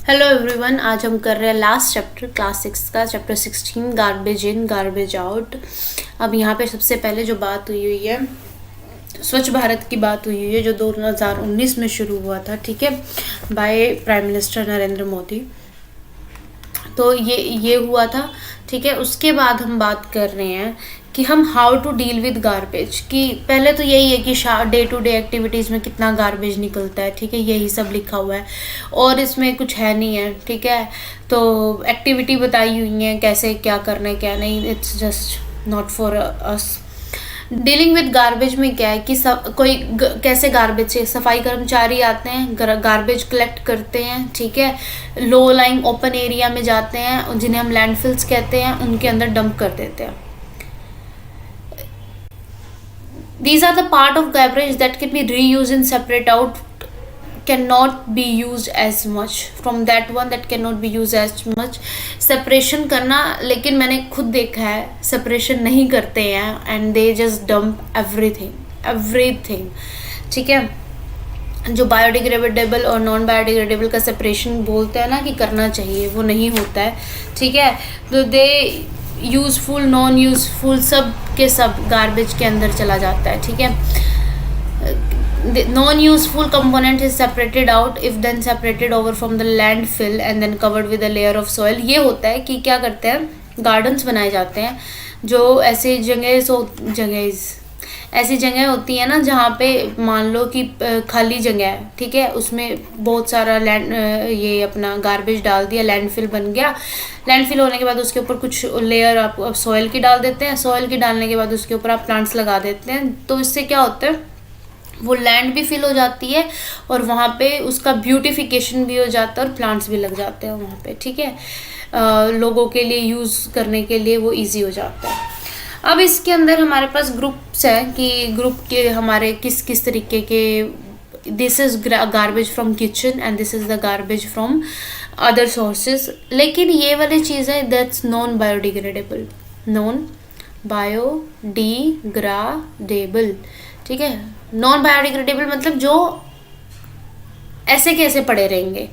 Hello everyone, आज हम कर रहे हैं लास्ट चैप्टर क्लास 6 का chapter 16 garbage in garbage out. अब यहाँ पे सबसे पहले जो बात हुई है स्वच्छ भारत की बात हुई है जो 2019 में शुरू हुआ था, ठीक है, by prime minister Narendra Modi. तो ये हुआ था, ठीक है। उसके बाद हम बात कर रहे हैं कि हम how to deal with garbage, कि पहले तो यही है कि डे टू डे एक्टिविटीज़ में कितना गार्बेज निकलता है, ठीक है, यही सब लिखा हुआ है और इसमें कुछ है नहीं है, ठीक है। तो एक्टिविटी बताई हुई है कैसे क्या करना है क्या नहीं, it's just not for us. Dealing with garbage में क्या है कि कैसे गार्बेज से सफाई कर्मचारी आते हैं, गार्बेज कलेक्ट करते हैं, ठीक है, लो लाइंग ओपन एरिया में जाते हैं जिन्हें हम लैंडफिल्स कहते हैं, उनके अंदर डंप कर देते हैं। These are the part of garbage that can be reused and separate out, cannot be used as much from that one that cannot be used as much। Separation करना, लेकिन मैंने खुद देखा है सेपरेशन नहीं करते हैं and they just dump everything, ठीक है। जो बायोडिग्रेडेबल और नॉन बायोडिग्रेडेबल का सेपरेशन बोलते हैं ना कि करना चाहिए, वो नहीं होता है, ठीक है। तो दे यूज़फुल नॉन यूज़फुल सब के सब गार्बेज के अंदर चला जाता है, ठीक है। Non useful component is separated out if then separated over from the landfill and then covered with a layer of soil. ये होता है कि क्या करते हैं, गार्डन्स बनाए जाते हैं जो ऐसी जगह होती है ना जहाँ पे मान लो कि खाली जगह है, ठीक है, उसमें बहुत सारा ये अपना गार्बेज डाल दिया, लैंडफिल बन गया। लैंडफिल होने के बाद उसके ऊपर कुछ लेयर आप सॉइल की डाल देते हैं, सॉइल की डालने के बाद उसके ऊपर आप प्लांट्स लगा देते हैं। तो इससे क्या होता है, वो लैंड भी फिल हो जाती है और वहाँ पे उसका ब्यूटिफिकेशन भी हो जाता है और प्लांट्स भी लग जाते हैं वहाँ पे, ठीक है। लोगों के लिए यूज़ करने के लिए वो ईजी हो जाता है। अब इसके अंदर हमारे पास ग्रुप्स हैं कि ग्रुप के हमारे किस किस तरीके के, this is garbage from kitchen and this is the garbage from other sources. लेकिन ये वाली चीज़ है that's non biodegradable, non biodegradable, ठीक है। नॉन बायोडिग्रेडेबल मतलब जो ऐसे कैसे पड़े रहेंगे,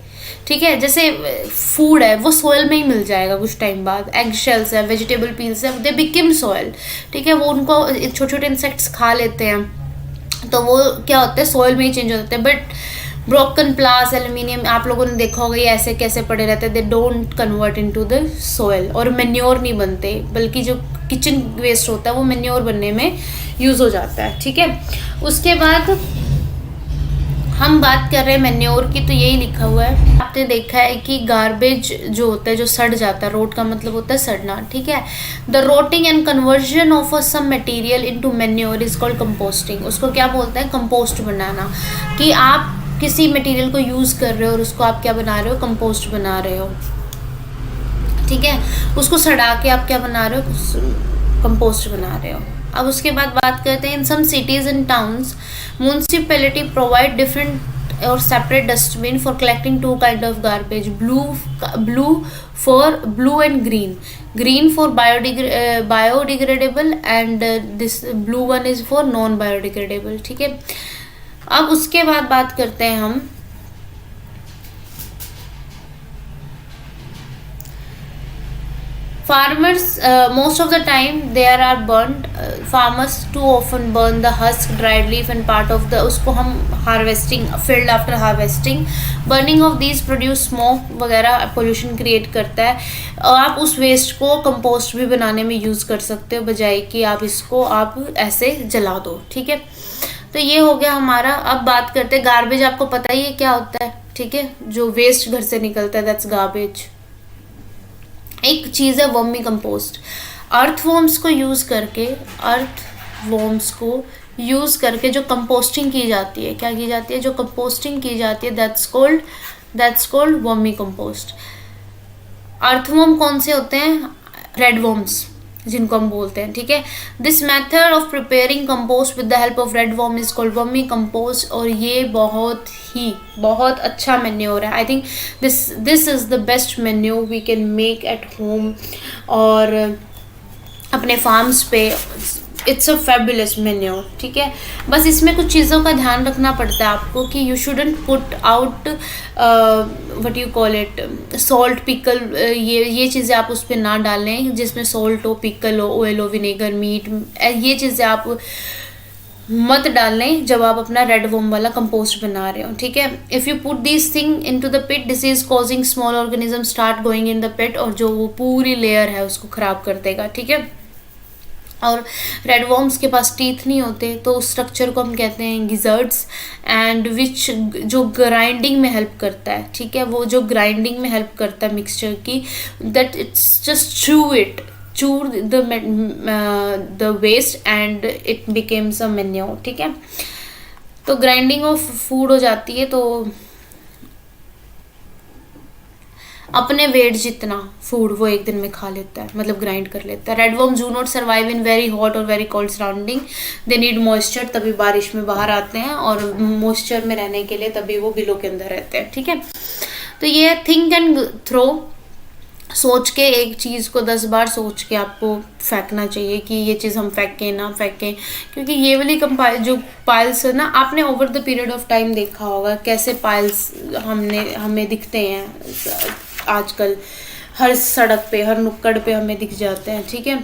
ठीक है। जैसे फूड है वो सॉइल में ही मिल जाएगा कुछ टाइम बाद, एग शेल्स है, वेजिटेबल पील्स है, दे बिकम सॉइल, ठीक है। वो उनको छोटे छोटे इंसेक्ट्स खा लेते हैं तो वो क्या होते हैं, सॉइल में ही चेंज हो जाते हैं। बट ब्रोकन प्लास, एल्यूमिनियम, आप लोगों ने देखा होगा ये ऐसे कैसे पड़े रहते हैं, they don't convert into the soil और मेन्योर नहीं बनते, बल्कि जो किचन वेस्ट होता है वो मेन्योर बनने में यूज़ हो जाता है, ठीक है। उसके बाद हम बात कर रहे हैं मेन्योर की, तो यही लिखा हुआ है, आपने देखा है कि गार्बेज जो होता है जो सड़ जाता है, रोट का मतलब होता है सड़ना, ठीक है। The rotting and conversion of a some material into manure is called composting. उसको क्या बोलते हैं, कंपोस्ट बनाना, कि आप किसी मटेरियल को यूज़ कर रहे हो और उसको आप क्या बना रहे हो, कंपोस्ट बना रहे हो, ठीक है। उसको सड़ा के आप क्या बना रहे हो, कंपोस्ट बना रहे हो। अब उसके बाद बात करते हैं, in some cities and towns municipality provide different और separate dustbin for collecting two kind of garbage, blue and green for biodegradable and this blue one is for non biodegradable, ठीक है। अब उसके बाद बात करते हैं हम farmers, most of the time there are burnt, farmers too often burn the husk, dried leaf and part of the, उसको हम harvesting, field after harvesting, burning of these produce smoke वगैरह, pollution create करता है। आप उस waste को compost भी बनाने में use कर सकते हो, बजाय कि आप इसको आप ऐसे जला दो, ठीक है। तो ये हो गया हमारा। अब बात करते हैं गार्बेज, आपको पता ही है क्या होता है, ठीक है, जो वेस्ट घर से निकलता है दैट्स गार्बेज। एक चीज़ है वर्मी कंपोस्ट, अर्थवॉर्म्स को यूज़ करके जो कंपोस्टिंग की जाती है, क्या की जाती है, जो कंपोस्टिंग की जाती है that's called vermi compost. Earthworm कौन से होते हैं, रेड वर्म्स जिनको हम बोलते हैं, ठीक है। This method of preparing compost with the help of red worm is called vermicompost, और ये बहुत अच्छा मेन्योर है। I think this is the best manure we can make at home और अपने फार्म्स पे। इट्स अ फेबुलस मेन्यू, ठीक है। बस इसमें कुछ चीज़ों का ध्यान रखना पड़ता है आपको कि you shouldn't put out what you call it salt, pickle, ये चीज़ें आप उस पर ना डालें जिसमें सॉल्ट हो, पिकल हो, ऑयल हो, विनेगर, मीट, ये चीज़ें आप मत डालें जब आप अपना रेड वॉर्म वाला कंपोस्ट बना रहे हो, ठीक है। If you put this thing into the pit, disease causing small organism start going in the pit, और जो वो पूरी लेयर है उसको खराब कर देगा, ठीक है। और रेड वॉर्म्स के पास टीथ नहीं होते, तो उस स्ट्रक्चर को हम कहते हैं गिजर्ड्स, एंड विच जो ग्राइंडिंग में हेल्प करता है, ठीक है। वो जो ग्राइंडिंग में हेल्प करता है मिक्सचर की, that it's just chew the waste and it becomes a manure, ठीक है। तो ग्राइंडिंग ऑफ फूड हो जाती है, तो अपने वेट जितना फूड वो एक दिन में खा लेता है, मतलब ग्राइंड कर लेता है। Red worms do not survive in very hot और very cold surrounding, they need moisture, तभी बारिश में बाहर आते हैं, और मॉइस्चर में रहने के लिए तभी वो बिलो के अंदर रहते हैं, ठीक है। तो ये थिंक एंड थ्रो, सोच के एक चीज़ को 10 बार सोच के आपको फेंकना चाहिए कि ये चीज़ हम फेंकें ना फेंकें, क्योंकि ये वाली जो पाइल्स है ना, आपने over the period of time देखा होगा कैसे पाइल्स हमें दिखते हैं आजकल, हर सड़क पे, हर नुक्कड़ पे हमें दिख जाते हैं, ठीक है।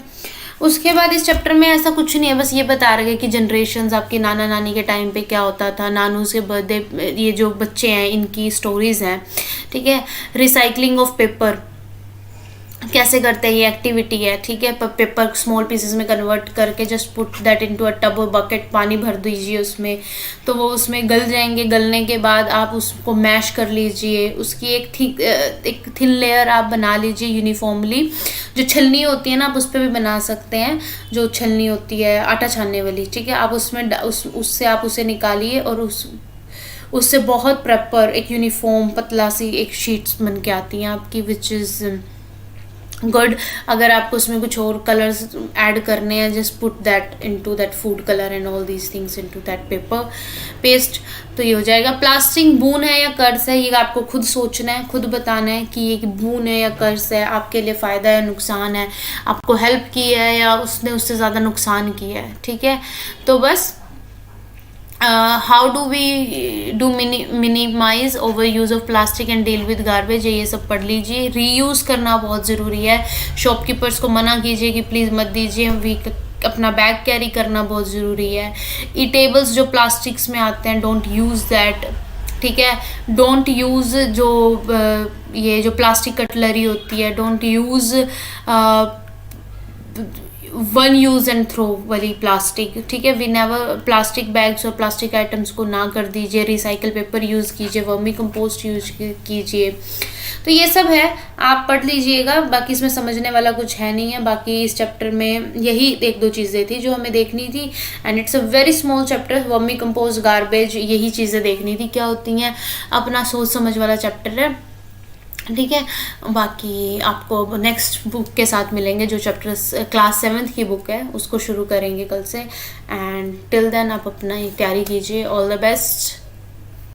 उसके बाद इस चैप्टर में ऐसा कुछ नहीं है, बस ये बता रहे कि जनरेशन्स आपके नाना नानी के टाइम पे क्या होता था, नानूज के बर्थडे, ये जो बच्चे हैं इनकी स्टोरीज़ हैं, ठीक है। रिसाइकलिंग ऑफ पेपर कैसे करते हैं, ये एक्टिविटी है, ठीक है। पेपर स्मॉल पीसेस में कन्वर्ट करके just put that into a tub और बकेट, पानी भर दीजिए उसमें, तो वो उसमें गल जाएंगे। गलने के बाद आप उसको मैश कर लीजिए, उसकी एक थिन लेयर आप बना लीजिए यूनिफॉर्मली। जो छलनी होती है ना, आप उस पर भी बना सकते हैं, जो छलनी होती है आटा छानने वाली, ठीक है। आप उसमें उससे आप उसे निकालिए, और उससे बहुत प्रॉपर एक यूनिफॉर्म पतला सी एक शीट्स बन के आती हैं आपकी, विच इज़ गुड। अगर आपको उसमें कुछ और कलर्स ऐड करने हैं, just put that into that food colour and all these things into that paper paste, तो ये हो जाएगा। प्लास्टिक बून है या कर्ज है, ये आपको खुद सोचना है, खुद बताना है कि ये बून है या कर्ज है, आपके लिए फ़ायदा है, नुकसान है, आपको हेल्प की है या उसने उससे ज़्यादा नुकसान किया है, ठीक है। तो बस how do we do minimize overuse of plastic and deal with garbage, ये सब पढ़ लीजिए। रीयूज़ करना बहुत ज़रूरी है, शॉपकीपर्स को मना कीजिए कि प्लीज़ मत दीजिए, अपना बैग कैरी करना बहुत ज़रूरी है। ईटेबल्स जो प्लास्टिक्स में आते हैं, डोंट यूज़ दैट, ठीक है। डोंट यूज़ ये जो प्लास्टिक कटलरी होती है, don't use one use and throw वाली प्लास्टिक, ठीक है। वी नेवर, प्लास्टिक बैग्स और प्लास्टिक आइटम्स को ना कर दीजिए, रिसाइकल पेपर यूज़ कीजिए, वर्मी कंपोस्ट यूज कीजिए। तो ये सब है, आप पढ़ लीजिएगा, बाकी इसमें समझने वाला कुछ है नहीं है। बाकी इस चैप्टर में यही 1-2 चीज़ें थी जो हमें देखनी थी, and it's a very small chapter, vermi compost, garbage, यही चीज़ें देखनी थी क्या होती हैं, अपना सोच समझ वाला चैप्टर है, ठीक है। बाकी आपको नेक्स्ट बुक के साथ मिलेंगे, जो चैप्टर क्लास 7th की बुक है उसको शुरू करेंगे कल से, एंड टिल देन आप अपना तैयारी कीजिए। All the best.